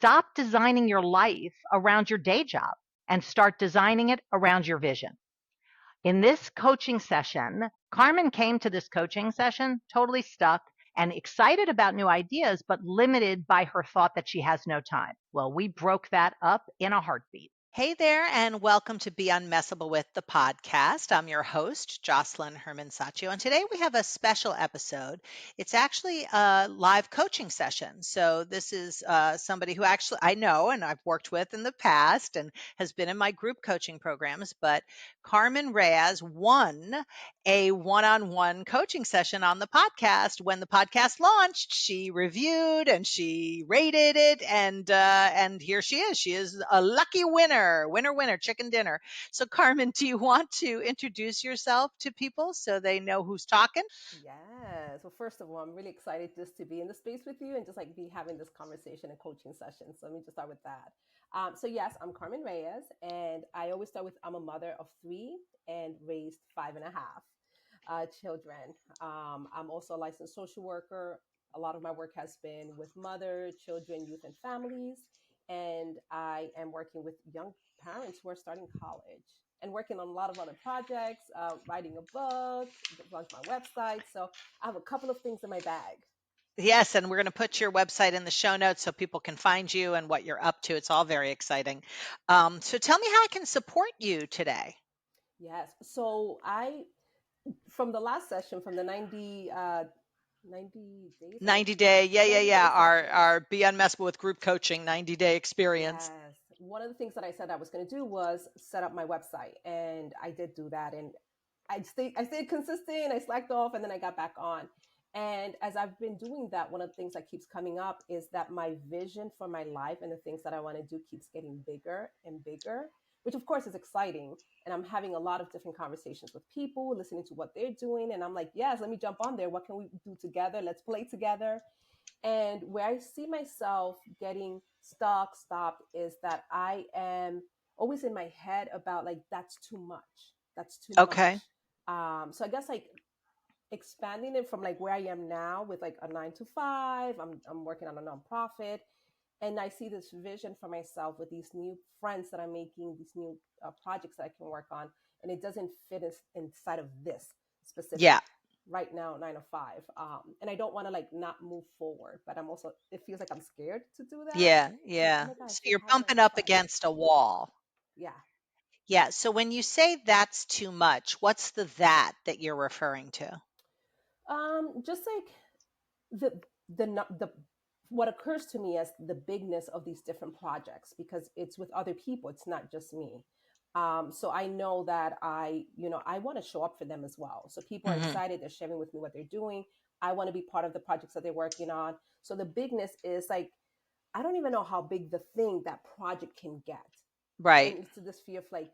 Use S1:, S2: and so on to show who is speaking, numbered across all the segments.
S1: Stop designing your life around your day job and start designing it around your vision. In this coaching session, Carmen came to this coaching session totally stuck and excited about new ideas, but limited by her thought that she has no time. Well, we broke that up in a heartbeat.
S2: Hey there, and welcome to Be Unmessable with the podcast. I'm your host, Jocelyn Herman-Saccio, and today we have a special episode. It's actually a live coaching session. So this is somebody who actually I know and I've worked with in the past and has been in my group coaching programs, but Carmen Reyes won a one-on-one coaching session on the podcast. When the podcast launched, she reviewed and she rated it, and here she is. She is a lucky winner, winner, chicken dinner. So, Carmen, do you want to introduce yourself to people so they know who's talking?
S3: Yes. Well, first of all, I'm really excited just to be in the space with you and just like be having this conversation and coaching session. So let me just start with that. So yes, I'm Carmen Reyes, and I always start with I'm a mother of three and raised five and a half children. I'm also a licensed social worker. A lot of my work has been with mother, children, youth, and families, and I am working with young parents who are starting college and working on a lot of other projects, writing a book, launch my website. So I have a couple of things in my bag.
S2: Yes, and we're going to put your website in the show notes so people can find you and what you're up to. It's all very exciting. So, tell me how I can support you today.
S3: Yes. So from the last session, from the 90 days or
S2: 90-day, yeah.
S3: 90-day session.
S2: Our Be Unmessable with group coaching 90-day experience.
S3: Yes. One of the things that I said I was going to do was set up my website. And I did do that. And I stayed consistent. I slacked off and then I got back on. And as I've been doing that, one of the things that keeps coming up is that my vision for my life and the things that I want to do keeps getting bigger and bigger, which of course is exciting. And I'm having a lot of different conversations with people, listening to what they're doing. And I'm like, yes, let me jump on there. What can we do together? Let's play together. And where I see myself getting stuck, stopped, is that I am always in my head about like, that's too much. That's too
S2: Okay.
S3: much. So I guess like expanding it from like where I am now with like a 9 to 5, I'm working on a nonprofit. And I see this vision for myself with these new friends that I'm making, these new projects that I can work on. And it doesn't fit inside of this specific
S2: Yeah.
S3: right now 9 to 5, and I don't want to like not move forward, but I'm also, it feels like I'm scared to do that. So oh
S2: Yeah.
S3: my god, I
S2: So
S3: still
S2: you're
S3: have nine
S2: bumping
S3: to
S2: up
S3: five.
S2: against a wall.
S3: Yeah.
S2: Yeah. So when you say that's too much, what's the that you're referring to?
S3: Just like the what occurs to me as the bigness of these different projects, because it's with other people, it's not just me. So I know that I want to show up for them as well. So people are
S2: Hmm.
S3: excited, they're sharing with me what they're doing. I want to be part of the projects that they're working on. So the bigness is like, I don't even know how big the thing that project can get.
S2: Right.
S3: And it's to this fear of like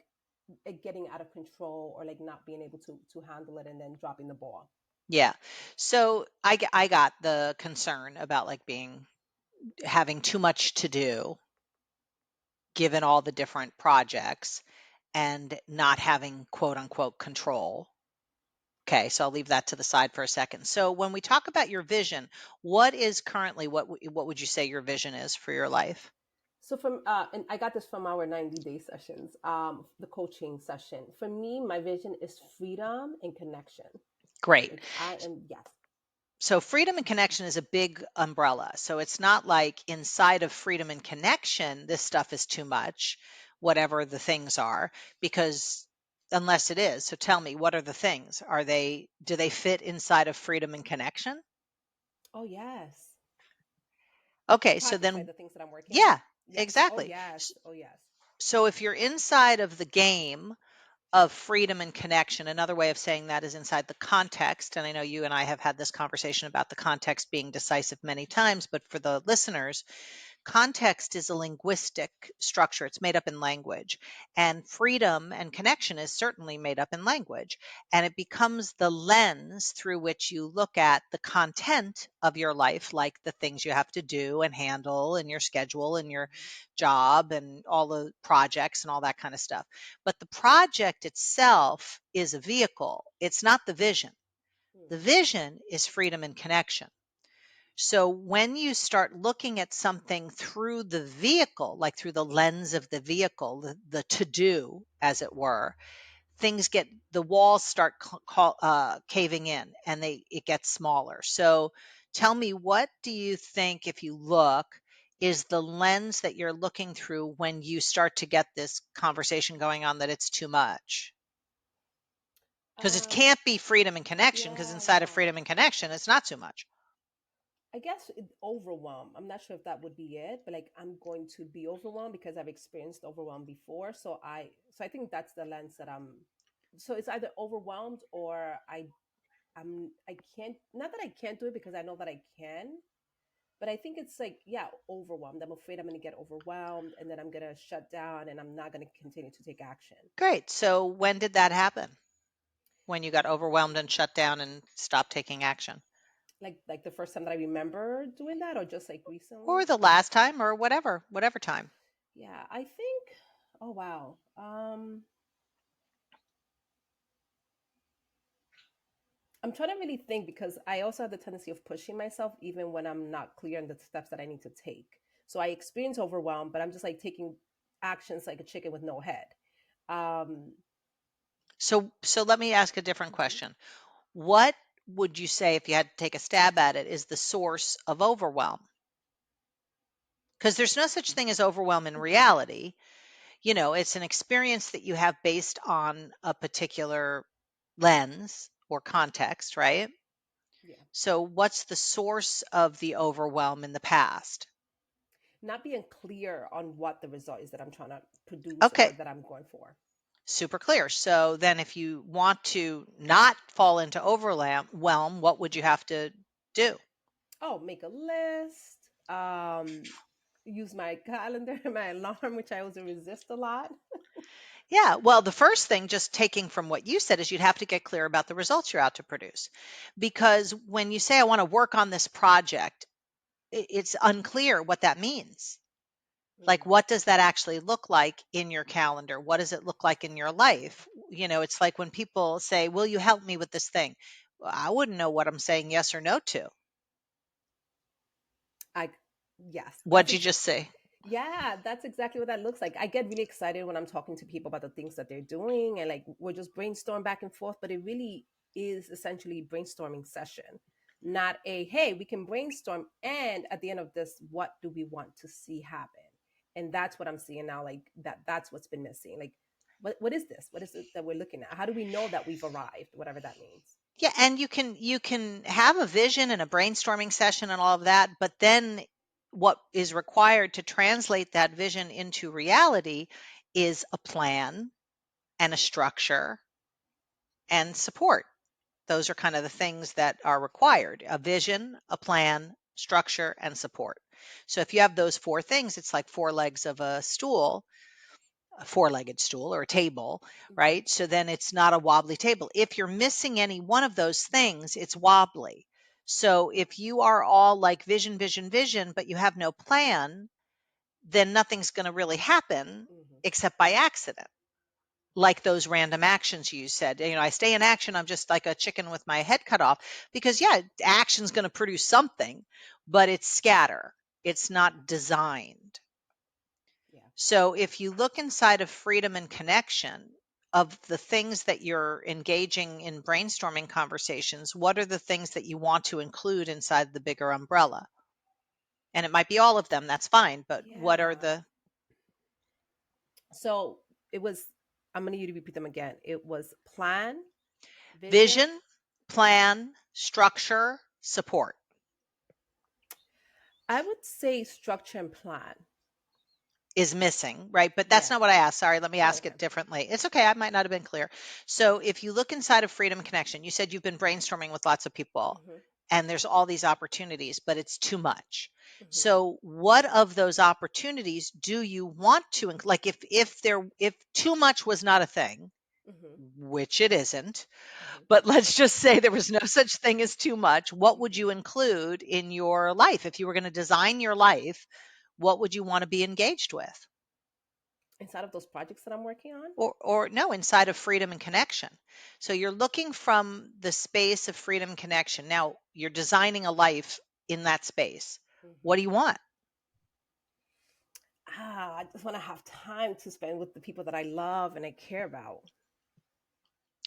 S3: it getting out of control or like not being able to handle it and then dropping the ball.
S2: Yeah. So I got the concern about like having too much to do given all the different projects and not having quote unquote control. Okay, so I'll leave that to the side for a second. So when we talk about your vision, what is currently what would you say your vision is for your life?
S3: So from and I got this from our 90-day sessions, the coaching session. For me, my vision is freedom and connection.
S2: Great.
S3: Like I am, yes.
S2: So freedom and connection is a big umbrella. So it's not like inside of freedom and connection, this stuff is too much, whatever the things are, because unless it is. So tell me, what are the things? Do they fit inside of freedom and connection?
S3: Oh yes. The
S2: Okay, so
S3: projects, right?
S2: then,
S3: The things that I'm working on.
S2: yeah,
S3: Yes. Oh
S2: exactly.
S3: yes. Oh yes.
S2: So if you're inside of the game of freedom and connection, another way of saying that is inside the context. And I know you and I have had this conversation about the context being decisive many times, but for the listeners, context is a linguistic structure. It's made up in language. And freedom and connection is certainly made up in language. And it becomes the lens through which you look at the content of your life, like the things you have to do and handle and your schedule and your
S3: Mhm.
S2: job and all the projects and all that kind of stuff. But the project itself is a vehicle, it's not the vision.
S3: Hmm.
S2: The vision is freedom and connection. So when you start looking at something through the vehicle, like through the lens of the vehicle, the to do, as it were, the walls start caving in, and it gets smaller. So tell me, what do you think, if you look, is the lens that you're looking through when you start to get this conversation going on that it's too much? Because it
S3: Um,
S2: can't be freedom and connection, because
S3: yeah,
S2: inside of
S3: no.
S2: freedom and connection, it's not too much.
S3: I guess overwhelm. I'm not sure if that would be it, but like I'm going to be overwhelmed because I've experienced overwhelm before. So I think that's the lens that I'm. So it's either overwhelmed or I can't. Not that I can't do it because I know that I can, but I think it's like, yeah, overwhelmed. I'm afraid I'm going to get overwhelmed and then I'm going to shut down and I'm not going to continue to take action.
S2: Great. So when did that happen? When you got overwhelmed and shut down and stopped taking action?
S3: Like the first time that I remember doing that, or just like
S2: Or
S3: recently.
S2: the last time, or whatever time.
S3: Yeah, I think. Oh wow. I'm trying to really think because I also have the tendency of pushing myself even when I'm not clear on the steps that I need to take. So I experience overwhelm, but I'm just like taking actions like a chicken with no head. Um,
S2: So let me ask a different
S3: mhm,
S2: question. What would you say, if you had to take a stab at it, is the source of overwhelm? Because there's no such thing as overwhelm in
S3: mhm,
S2: reality. It's an experience that you have based on a particular lens or context, right?
S3: yeah.
S2: So what's the source of the overwhelm in the past?
S3: Not being clear on what the result is that I'm trying to produce or
S2: Okay,
S3: that I'm going for.
S2: super clear. So then if you want to not fall into overwhelm, what would you have to do?
S3: Oh, make a list. Use my calendar and my alarm, which I also resist a lot.
S2: Yeah, well, the first thing, just taking from what you said, is you'd have to get clear about the results you're out to produce. Because when you say, I want to work on this project, it's unclear what that means. Like,
S3: Mm,
S2: what does that actually look like in your calendar? What does it look like in your life? It's like when people say, will you help me with this thing? Well, I wouldn't know what I'm saying yes or no to.
S3: I yes,
S2: What'd you just say?
S3: yeah, that's exactly what that looks like. I get really excited when I'm talking to people about the things that they're doing and like we're just brainstorm back and forth, but it really is essentially brainstorming session, not a hey, we can brainstorm and at the end of this, what do we want to see happen? And that's what I'm seeing now, like that's what's been missing. Like what is this? What is it that we're looking at? How do we know that we've arrived, whatever that means?
S2: Yeah, and you can have a vision and a brainstorming session and all of that, but then what is required to translate that vision into reality is a plan and a structure and support. Those are kind of the things that are required: a vision, a plan, structure, and support. So if you have those four things, it's like four legs of a stool, a four-legged stool or a table,
S3: Hmm.
S2: right? So then it's not a wobbly table. If you're missing any one of those things, it's wobbly. So if you are all like vision, vision, vision, but you have no plan, then nothing's going to really happen
S3: Hmm.
S2: except by accident. Like those random actions you said, I stay in action. I'm just like a chicken with my head cut off, because yeah, action's going to produce something, but it's scatter. It's not designed.
S3: Yeah.
S2: So if you look inside of freedom and connection, of the things that you're engaging in brainstorming conversations, what are the things that you want to include inside the bigger umbrella? And it might be all of them, that's fine, but what are
S3: Yeah.
S2: the
S3: So it was, I'm going to need you to repeat them again. It was plan, vision.
S2: vision, plan, structure, support?
S3: I would say structure and plan.
S2: Is missing, right? But that's
S3: Yeah.
S2: not what I asked. Sorry, let me
S3: Oh,
S2: ask
S3: okay.
S2: it differently. It's okay. I might not have been clear. So if you look inside of freedom and connection, you said you've been brainstorming with lots of people
S3: Hmm.
S2: and there's all these opportunities, but it's too much.
S3: Hmm.
S2: So what of those opportunities do you want to like, if too much was not a thing,
S3: Hmm.
S2: which it isn't,
S3: Hmm.
S2: but let's just say there was no such thing as too much, what would
S3: Hmm.
S2: you include in your life? If you were going to design your life, what would you want to be engaged with?
S3: Inside of those projects that I'm working on.
S2: Or no, inside of freedom and connection. So you're looking from the space of freedom and connection. Now you're designing a life in that space. What
S3: Hmm.
S2: do you want?
S3: I just want to have time to spend with the people that I love and I care about.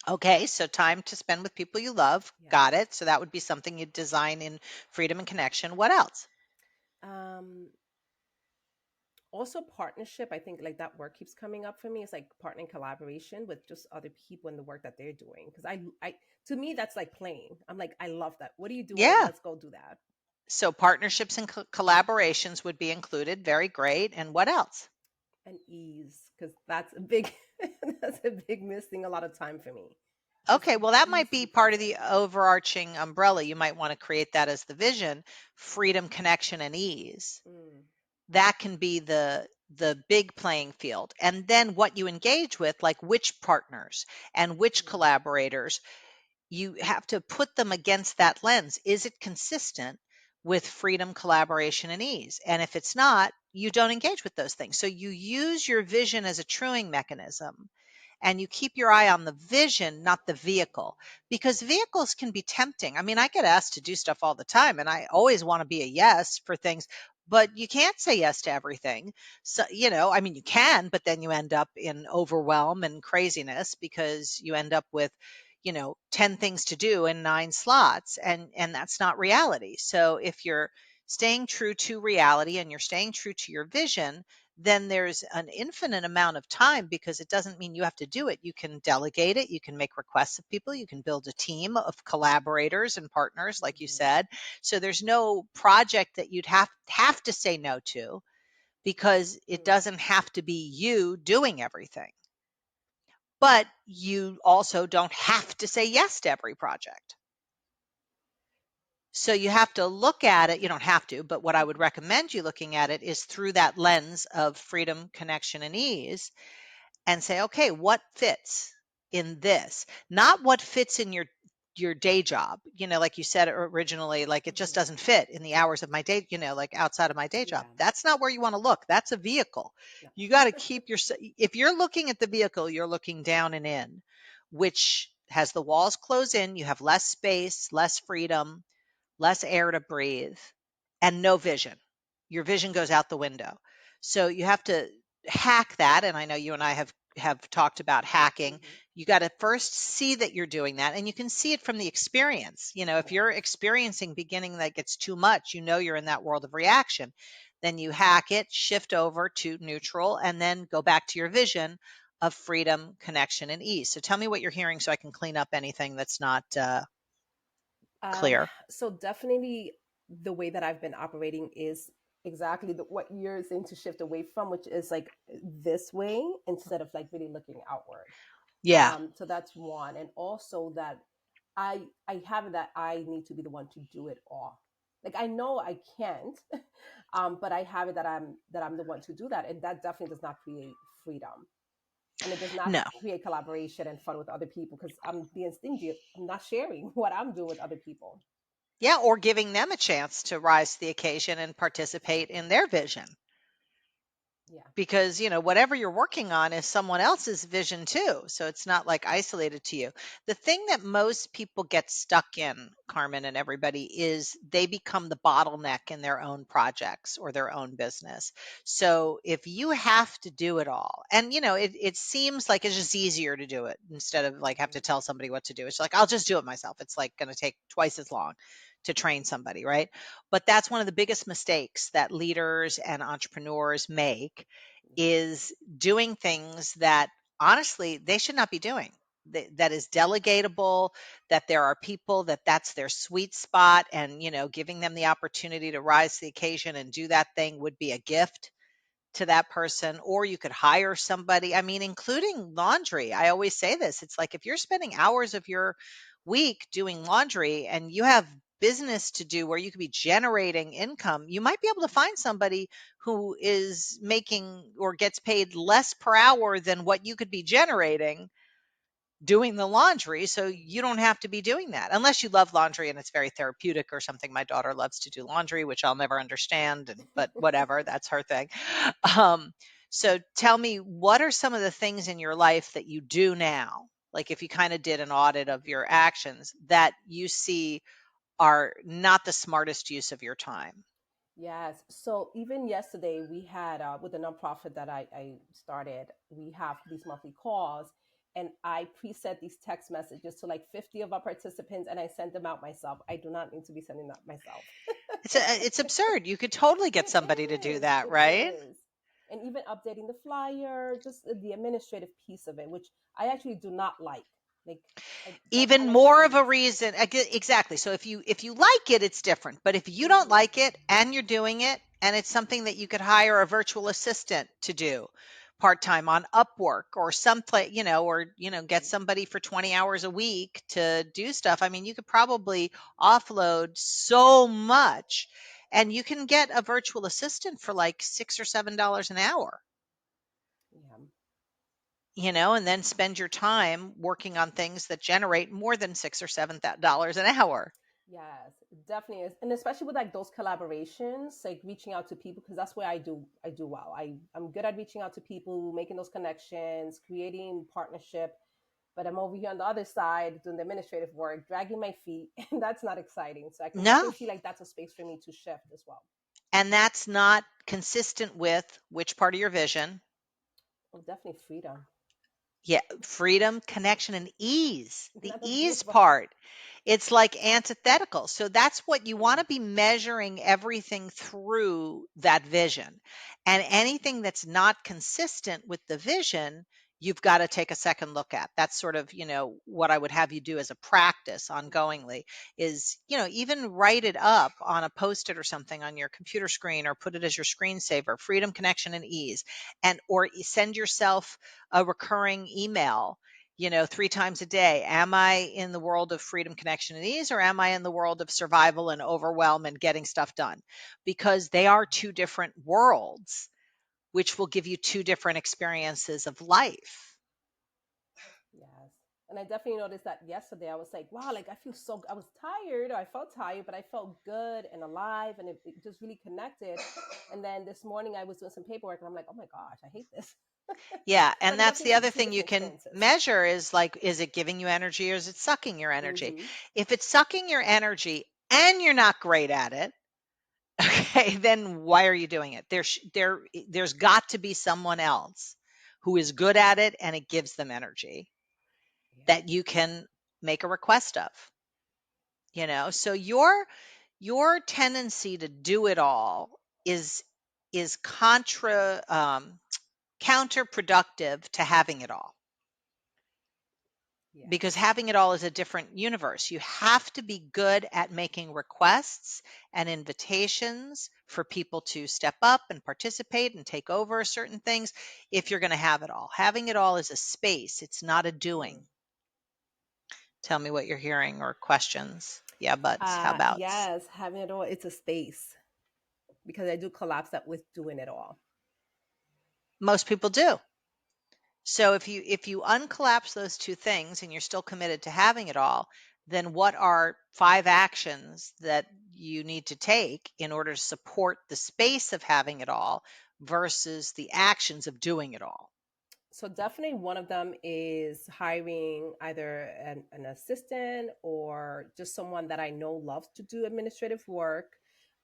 S2: Okay, so time to spend with people you love. Got
S3: Yes.
S2: it. So that would be something you'd design in freedom and connection. What else?
S3: Um, Also partnership. I think like that word keeps coming up for me. It's like partner and collaboration with just other people in the work that they're doing. Because to me, that's like playing. I'm like, I love that. What are you doing?
S2: Yeah.
S3: Let's go do that.
S2: So partnerships and collaborations would be included. Very great. And what else?
S3: And ease, because that's a big, that's a big missing a lot of time for me. Just
S2: Okay, well, that
S3: ease
S2: might
S3: to
S2: be
S3: be
S2: part of
S3: present.
S2: the overarching umbrella. You might want to create that as the vision: freedom, connection, and ease.
S3: Mm,
S2: That can be the big playing field. And then what you engage with, like which partners and which
S3: mm,
S2: collaborators, you have to put them against that lens. Is it consistent with freedom, collaboration, and ease? And if it's not, you don't engage with those things. So you use your vision as a truing mechanism, and you keep your eye on the vision, not the vehicle, because vehicles can be tempting. I mean, I get asked to do stuff all the time, and I always want to be a yes for things. But you can't say yes to everything. So, I mean, you can, but then you end up in overwhelm and craziness because you end up with 10 things to do in 9 slots, and that's not reality. So if you're staying true to reality and you're staying true to your vision, then there's an infinite amount of time, because it doesn't mean you have to do it. You can delegate it, you can make requests of people, you can build a team of collaborators and partners like you
S3: mhm,
S2: said. So there's no project that you'd have to say no to, because it
S3: mm,
S2: doesn't have to be you doing everything. But you also don't have to say yes to every project. So you have to look at it. You don't have to, but what I would recommend you looking at it is through that lens of freedom, connection, and ease, and say, okay, what fits in this? Not what fits in your day job. Like you said originally, like it just
S3: mhm.
S2: doesn't fit in the hours of my day, like outside of my day job.
S3: Yeah.
S2: That's not where you want to look. That's a vehicle.
S3: No.
S2: You got to keep your if you're looking at the vehicle, you're looking down and in, which has the walls close in, you have less space, less freedom, less air to breathe, and no vision. Your vision goes out the window. So you have to hack that. And I know you and I have talked about hacking.
S3: Hmm.
S2: You got to first see that you're doing that, and you can see it from the experience. If you're
S3: Yes.
S2: experiencing beginning like it's too much, you're in that world of reaction. Then you hack it, shift over to neutral, and then go back to your vision of freedom, connection, and ease. So tell me what you're hearing so I can clean up anything that's not
S3: Um,
S2: clear.
S3: so definitely the way that I've been operating is exactly what you're saying to shift away from, which is like this way instead of like really looking outward.
S2: Yeah.
S3: So that's one, and also that I have it that I need to be the one to do it all. Like I know I can't, but I have it that I'm the one to do that, and that definitely does not create freedom, and it does not
S2: No.
S3: create collaboration and fun with other people because I'm being stingy. I'm not sharing what I'm doing with other people.
S2: Yeah, or giving them a chance to rise to the occasion and participate
S3: Exactly.
S2: in their vision.
S3: Yeah.
S2: Because, whatever you're working on is someone else's vision too. So it's not like isolated to you. The thing that most people get stuck in, Carmen and everybody, is they become the bottleneck in their own projects or their own business. So if you have to do it all, and it seems like it's just easier to do it instead of like have to
S3: Hmm.
S2: tell somebody what to do. It's like, I'll just do it myself. It's like going to take twice as long to train somebody, right? But that's one of the biggest mistakes that leaders and entrepreneurs make, is doing things that honestly they should not be doing. That is delegatable, that there are people that's their sweet spot, and giving them the opportunity to rise to the occasion and do that thing would be a gift to that person. Or you could hire somebody. I mean, including laundry. I always say this. It's like if you're spending hours of your week doing laundry and you have business to do where you could be generating income, you might be able to find somebody who is making or gets paid less per hour than what you could be generating doing the laundry, so you don't have to be doing that unless you love laundry and it's very therapeutic or something. My daughter loves to do laundry, which I'll never understand, but whatever, that's her thing. um, so tell me, what are some of the things in your life that you do now, like if you kind of did an audit of your actions, that you see are not the smartest use of your time.
S3: Yes. So even yesterday, we had with the nonprofit that I started, we have these monthly calls, and I preset these text messages to like 50 of our participants, and I sent them out myself. I do not need to be sending that myself.
S2: It's absurd. You could totally get
S3: It
S2: somebody to do
S3: is.
S2: that,
S3: It
S2: right?
S3: is. And even updating the flyer, just the administrative piece of it, which I actually do not like. Like I
S2: Even
S3: like
S2: more of a
S3: somebody's.
S2: reason. Exactly. So if you like it, it's different. But if you don't
S3: Hmm.
S2: like it and you're doing it, and it's something that you could hire a virtual assistant to do part-time on Upwork or someplace, or get somebody for 20 hours a week to do stuff. I mean, you could probably offload so much, and you can get a virtual assistant for like $6 or $7 an hour.
S3: Yeah.
S2: And then spend your time working on things that generate more than $6 or $7 an hour.
S3: Yes, it definitely is, and especially with like those collaborations, like reaching out to people, because that's where I do well. I'm good at reaching out to people, making those connections, creating partnership. But I'm over here on the other side doing the administrative work, dragging my feet, and that's not exciting. So I can
S2: No,
S3: definitely see like that's a space for me to shift as well.
S2: and that's not consistent with which part of your vision.
S3: Oh, definitely freedom,
S2: Yeah, freedom, connection, and ease. The
S3: not the
S2: ease
S3: beautiful.
S2: part. It's like antithetical. So that's what you want
S3: Mm,
S2: to be measuring everything through that vision. And anything that's not consistent with the vision, you've got to take a second look at. That's sort of, what I would have you do as a practice ongoingly is, even write it up on a post-it or something on your computer screen, or put it as your screensaver, freedom, connection, and ease. And or send yourself a recurring email, 3 times a day. Am I in the world of freedom, connection, and ease, or am I in the world of survival and overwhelm and getting stuff done? Because they are two different worlds, which will give you two different experiences of life.
S3: yes. And I definitely noticed that yesterday. I was like, wow, like I feel so. I was tired, or I felt tired, but I felt good and alive, and it just really connected. And then this morning, I was doing some paperwork, and I'm like, oh my gosh, I hate this.
S2: Yeah,
S3: So I
S2: and
S3: can
S2: that's
S3: definitely
S2: the
S3: see
S2: other
S3: two
S2: thing you
S3: different
S2: can
S3: experiences.
S2: measure is like, is it giving you energy or is it sucking your energy?
S3: Hmm.
S2: If it's sucking your energy and you're not great at it, okay, then why are you doing it? There's got to be someone else who is good at it and it gives them energy
S3: Yeah.
S2: that you can make a request of. So your tendency to do it all is counterproductive to having it all, because
S3: Yes.
S2: having it all is a different universe. You have to be good at making requests and invitations for people to step up and participate and take over certain things if you're going to have it all. Having it all is a space, it's not a
S3: Mm.
S2: doing. Tell me what you're hearing, or questions. Yeah, buts. How abouts?
S3: Yes, having it all, it's a space because I do collapse that with doing it all.
S2: Most people do. So if you uncollapse those two things and you're still committed to having it all, then what are 5 actions that you need to take in order to support the space of having it all versus the actions of doing it all?
S3: So definitely one of them is hiring either an assistant or just someone that I know loves to do administrative work.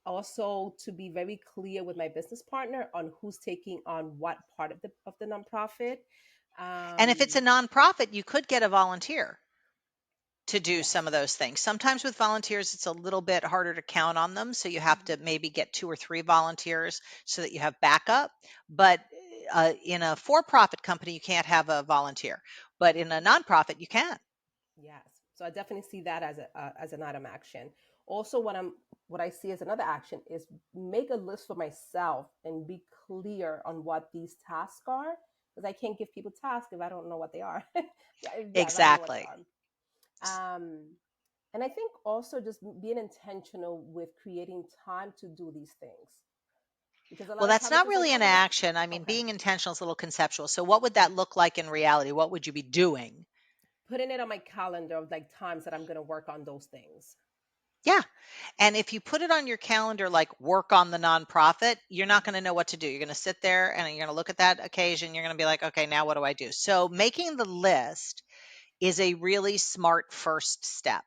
S3: Also, to be very clear with my business partner on who's taking on what part of the nonprofit.
S2: And if it's a
S3: Um,
S2: nonprofit, you could get a volunteer to do
S3: yes.
S2: some of those things. Sometimes with volunteers, it's a little bit harder to count on them. So you have to
S3: Mhm.
S2: maybe get 2 or 3 volunteers so that you have backup. But in a for profit company, you can't have a volunteer. But in a nonprofit, you can.
S3: Yes. So I definitely see that as an item action. Also, what I see as another action is make a list for myself and be clear on what these tasks are, because I can't give people tasks if I don't know what they are. Yeah, if I don't know what they
S2: Exactly.
S3: are. Um, and I think also just being intentional with creating time to do these things, because a
S2: Well,
S3: lot of
S2: that's
S3: time it's
S2: not
S3: just like,
S2: really
S3: oh,
S2: an
S3: I'm gonna.
S2: action. I mean,
S3: Okay,
S2: being intentional is a little conceptual. So, what would that look like in reality? What would you be doing?
S3: putting it on my calendar of like times that I'm gonna work on those things.
S2: Yeah. And if you put it on your calendar, like work on the nonprofit, you're not going to know what to do. You're going to sit there and you're going to look at that occasion. You're going to be like, okay, now what do I do? So making the list is a really smart first step.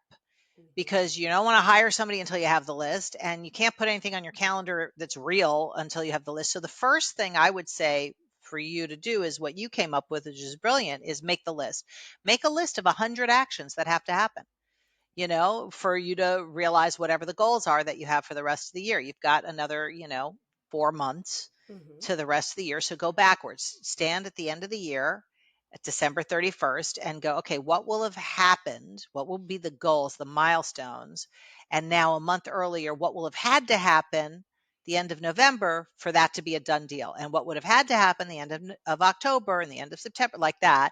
S2: because you don't want to hire somebody until you have the list, and you can't put anything on your calendar that's real until you have the list. So the first thing I would say for you to do is what you came up with, which is brilliant, is make the list. Make a list of 100 actions that have to happen, for you to realize whatever the goals are that you have for the rest of the year. You've got another, 4 months
S3: Mm-hmm.
S2: to the rest of the year. So go backwards, stand at the end of the year at December 31st and go, okay, what will have happened? What will be the goals, the milestones? And now a month earlier, what will have had to happen the end of November for that to be a done deal? And what would have had to happen the end of October and the end of September, like that?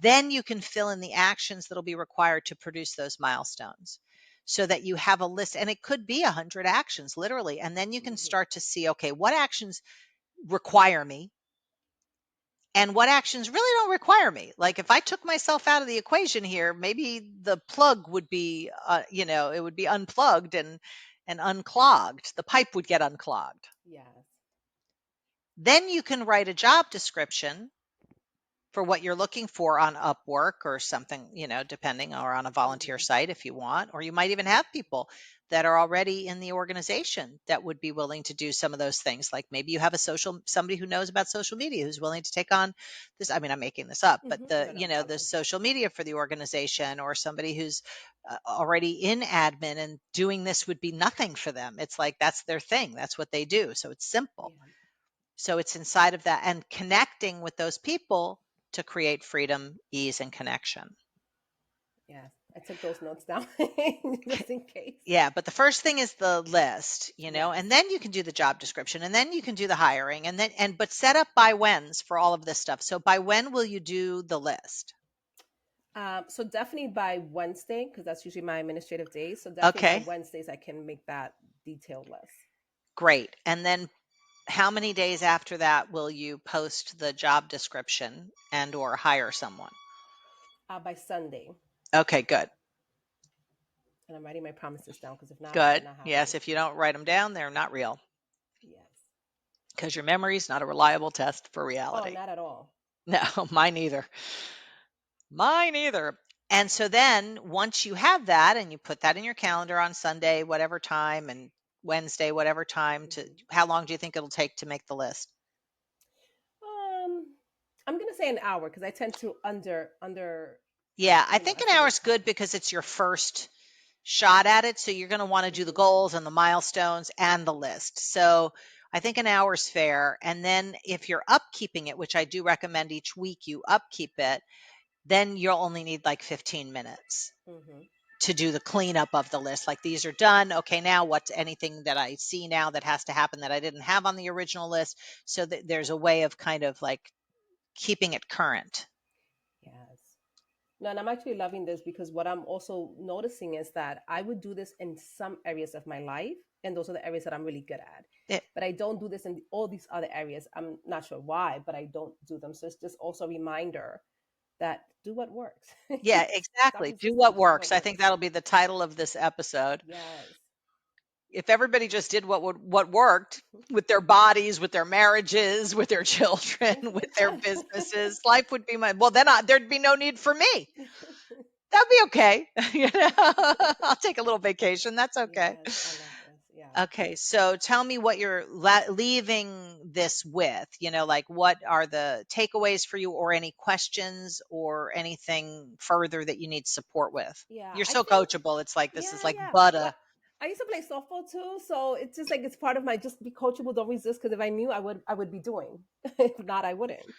S2: Then you can fill in the actions that'll be required to produce those milestones so that you have a list, and it could be 100 actions literally. And then you can
S3: Mm-hmm.
S2: start to see, okay, what actions require me and what actions really don't require me. Like if I took myself out of the equation here, maybe the plug would be, it would be unplugged and unclogged. The pipe would get unclogged.
S3: Yes.
S2: Then you can write a job description for what you're looking for on Upwork or something, depending, or on a volunteer
S3: Mm-hmm.
S2: site if you want, or you might even have people that are already in the organization that would be willing to do some of those things. Like maybe you have somebody who knows about social media who's willing to take on this. I mean, I'm making this up, but
S3: Mm-hmm. No, no,
S2: the
S3: probably.
S2: social media for the organization, or somebody who's already in admin and doing this would be nothing for them. It's like, that's their thing. That's what they do. So it's simple.
S3: Yeah.
S2: So it's inside of that and connecting with those people to create freedom, ease, and connection.
S3: Yes. I took those notes down just in case.
S2: Yeah, but the first thing is the list,
S3: Yes.
S2: and then you can do the job description, and then you can do the hiring, but set up by whens for all of this stuff. So by when will you do the list?
S3: So definitely by Wednesday, because that's usually my administrative days. So definitely by
S2: Okay,
S3: Wednesdays, I can make that detailed list.
S2: great. And then how many days after that will you post the job description and or hire someone?
S3: By Sunday,
S2: Okay, good.
S3: and I'm writing my promises down because if not, they're
S2: Good.
S3: not
S2: Yes,
S3: happening.
S2: if you don't write them down, they're not real,
S3: Yes.
S2: because your memory is not a reliable test for
S3: Oh,
S2: reality.
S3: not at all.
S2: No, mine either. Mine either. And so then once you have that and you put that in your calendar on Sunday, whatever time, and Wednesday, whatever time,
S3: Hmm.
S2: how long do you think it'll take to make the list?
S3: Um, I'm gonna say an hour because I tend to under
S2: Yeah, I think an hour
S3: estimate
S2: is good
S3: time.
S2: because it's your first shot at it. So you're going to want to do the
S3: Hmm.
S2: goals and the milestones and the list. So I think an hour is fair. And then if you're upkeeping it, which I do recommend each week you upkeep it, then you'll only need like 15 minutes
S3: Hmm.
S2: to do the cleanup of the list. Like these are done. Okay, now what's anything that I see now that has to happen that I didn't have on the original list? So that there's a way of kind of like keeping it current.
S3: Yes. No, and I'm actually loving this because what I'm also noticing is that I would do this in some areas of my life, and those are the areas that I'm really good at.
S2: It,
S3: But I don't do this in all these other areas. I'm not sure why, but I don't do them. So it's just also a reminder that do what works.
S2: yeah,
S3: Stop
S2: exactly. Do what
S3: resisting. Do what
S2: works. I think
S3: works.
S2: that'll be the title of this episode.
S3: Yes.
S2: If everybody just did what worked with their bodies, with their marriages, with their children,
S3: Life would
S2: with
S3: be
S2: their
S3: fun.
S2: businesses, life would be well. Then there'd be no need for me. That'd be okay. I'll take a little vacation. That's okay.
S3: Yes, I love this. Yes.
S2: Okay, so tell me what you're leaving this with. Like what are the takeaways for you, or any questions, or anything further that you need support with?
S3: Yeah,
S2: You're
S3: I
S2: so
S3: think,
S2: coachable. It's like this is
S3: yeah,
S2: like
S3: yeah. Well,
S2: butter.
S3: I used to play softball too, so it's just like it's part of my just be coachable, don't resist. Because if I knew, I would be doing. If not, I wouldn't.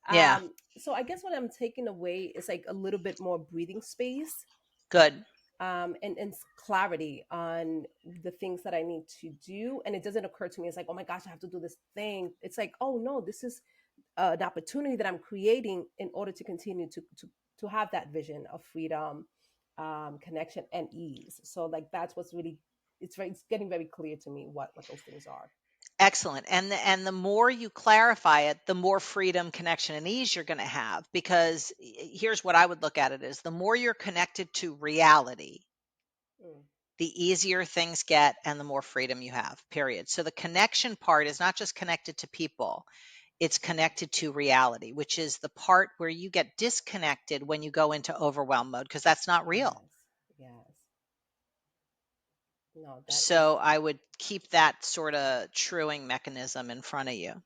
S2: Yeah,
S3: So I guess what I'm taking away is like a little bit more breathing space,
S2: good.
S3: and clarity on the things that I need to do. And it doesn't occur to me, it's like, oh my gosh, I have to do this thing. It's like, oh no, this is an opportunity that I'm creating in order to continue to have that vision of freedom, connection, and ease. So like that's what's really it's getting very clear to me what those things are.
S2: Excellent. And the more you clarify it, the more freedom, connection, and ease you're going to have. Because here's what I would look at it as: the more you're connected to reality,
S3: Mm,
S2: the easier things get and the more freedom you have, period. So the connection part is not just connected to people, it's connected to reality, which is the part where you get disconnected when you go into overwhelm mode, because that's not real.
S3: yes, yes. No, that is
S2: So I would keep that sort of truing mechanism in front of you.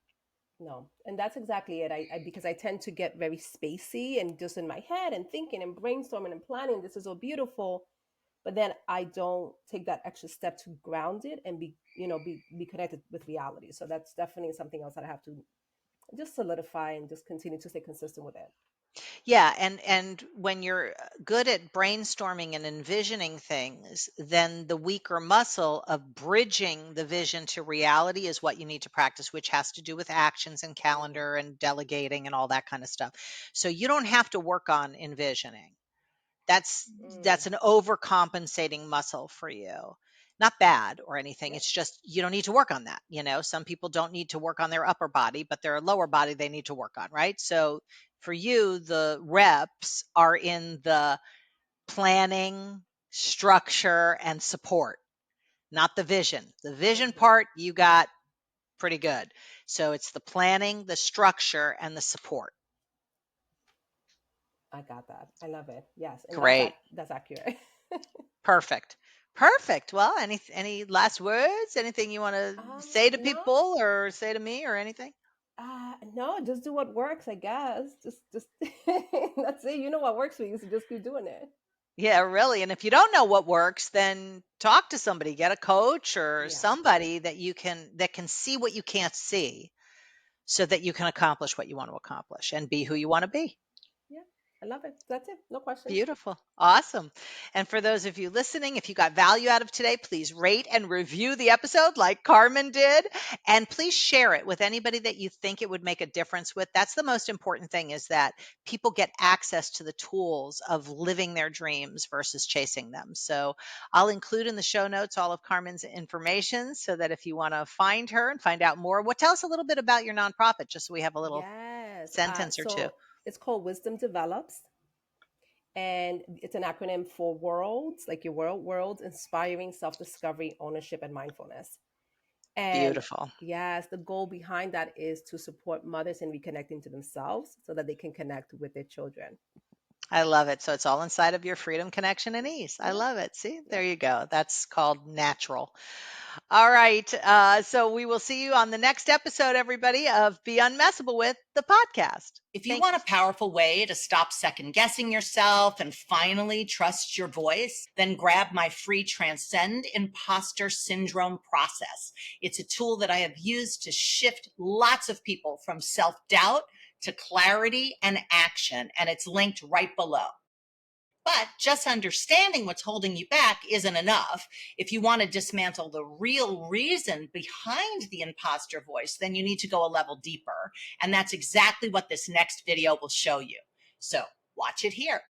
S3: no, and that's exactly it. I because I tend to get very spacey and just in my head and thinking and brainstorming and planning. This is so beautiful, but then I don't take that extra step to ground it and be connected with reality. So that's definitely something else that I have to just solidify and just continue to stay consistent with it.
S2: Yeah, and when you're good at brainstorming and envisioning things, then the weaker muscle of bridging the vision to reality is what you need to practice, which has to do with actions and
S3: Hmm.
S2: calendar and delegating and all that kind of stuff. So you don't have to work on envisioning. That's
S3: Mm.
S2: that's an overcompensating muscle for you. Not bad or anything.
S3: Yep.
S2: It's just you don't need to work on that. Some people don't need to work on their upper body, but their lower body they need to work on, right? So for you, the reps are in the planning, structure, and support, not the vision. The vision
S3: Hmm.
S2: part you got pretty good. So it's the planning, the structure, and the support.
S3: I got that. I love it. Yes, and
S2: Great.
S3: that's accurate.
S2: Perfect. Perfect. Well, any last words? Anything you want to say to
S3: No,
S2: people or say to me or anything?
S3: no, just do what works. I guess just that's it. You know what works for you, so just keep doing it.
S2: Yeah, really. And if you don't know what works, then talk to somebody, get a coach or
S3: Yeah,
S2: somebody that can see what you can't see so that you can accomplish what you want to accomplish and be who you want to be.
S3: yeah, I love it. That's it. No questions.
S2: Beautiful. Awesome. And for those of you listening, if you got value out of today, please rate and review the episode like Carmen did. And please share it with anybody that you think it would make a difference with. That's the most important thing is that people get access to the tools of living their dreams versus chasing them. So I'll include in the show notes all of Carmen's information so that if you want to find her and find out more, tell us a little bit about your nonprofit just so we have a little
S3: Yes.
S2: sentence or two.
S3: So it's called Wisdom Develops, and it's an acronym for worlds, like your worlds, inspiring self-discovery, ownership, and mindfulness. And
S2: Beautiful.
S3: yes, the goal behind that is to support mothers in reconnecting to themselves so that they can connect with their children.
S2: I love it. So it's all inside of your freedom, connection, and ease. I
S3: Yep.
S2: love it. See, there
S3: Yep.
S2: you go. That's called natural. All right. So we will see you on the next episode, everybody, of Be Unmessable with the podcast.
S1: If you
S2: Thank
S1: want
S2: you.
S1: a powerful way to stop second guessing yourself and finally trust your voice, then grab my free Transcend Imposter Syndrome process. It's a tool that I have used to shift lots of people from self-doubt to clarity and action, and it's linked right below. But just understanding what's holding you back isn't enough. If you want to dismantle the real reason behind the imposter voice, then you need to go a level deeper. And that's exactly what this next video will show you. So watch it here.